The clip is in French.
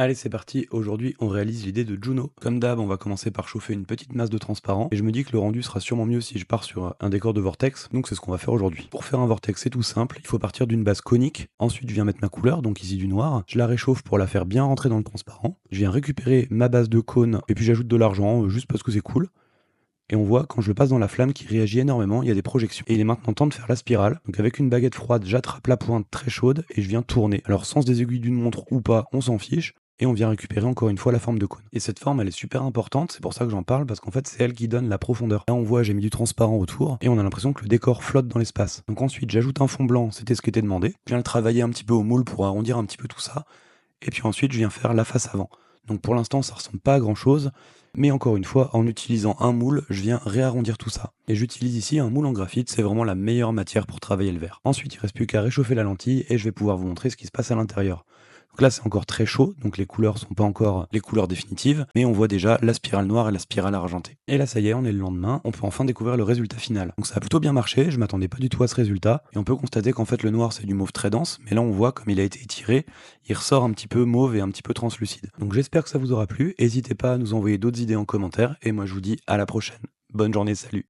Allez, c'est parti. Aujourd'hui, on réalise l'idée de Juno. Comme d'hab, on va commencer par chauffer une petite masse de transparent. Et je me dis que le rendu sera sûrement mieux si je pars sur un décor de vortex. Donc c'est ce qu'on va faire aujourd'hui. Pour faire un vortex, c'est tout simple. Il faut partir d'une base conique. Ensuite, je viens mettre ma couleur, donc ici du noir. Je la réchauffe pour la faire bien rentrer dans le transparent. Je viens récupérer ma base de cône. Et puis j'ajoute de l'argent, juste parce que c'est cool. Et on voit quand je le passe dans la flamme qui réagit énormément, il y a des projections. Et il est maintenant temps de faire la spirale. Donc avec une baguette froide, j'attrape la pointe très chaude et je viens tourner. Alors sens des aiguilles d'une montre ou pas, on s'en fiche. Et on vient récupérer encore une fois la forme de cône. Et cette forme, elle est super importante, c'est pour ça que j'en parle, parce qu'en fait, c'est elle qui donne la profondeur. Là, on voit, j'ai mis du transparent autour, et on a l'impression que le décor flotte dans l'espace. Donc ensuite, j'ajoute un fond blanc, c'était ce qui était demandé. Je viens le travailler un petit peu au moule pour arrondir un petit peu tout ça. Et puis ensuite, je viens faire la face avant. Donc pour l'instant, ça ressemble pas à grand chose, mais encore une fois, en utilisant un moule, je viens réarrondir tout ça. Et j'utilise ici un moule en graphite, c'est vraiment la meilleure matière pour travailler le verre. Ensuite, il reste plus qu'à réchauffer la lentille et je vais pouvoir vous montrer ce qui se passe à l'intérieur. Donc là, c'est encore très chaud, donc les couleurs sont pas encore les couleurs définitives, mais on voit déjà la spirale noire et la spirale argentée. Et là, ça y est, on est le lendemain, on peut enfin découvrir le résultat final. Donc ça a plutôt bien marché, je m'attendais pas du tout à ce résultat, et on peut constater qu'en fait le noir c'est du mauve très dense, mais là on voit comme il a été étiré, il ressort un petit peu mauve et un petit peu translucide. Donc j'espère que ça vous aura plu, n'hésitez pas à nous envoyer d'autres idées en commentaire, et moi je vous dis à la prochaine. Bonne journée, salut!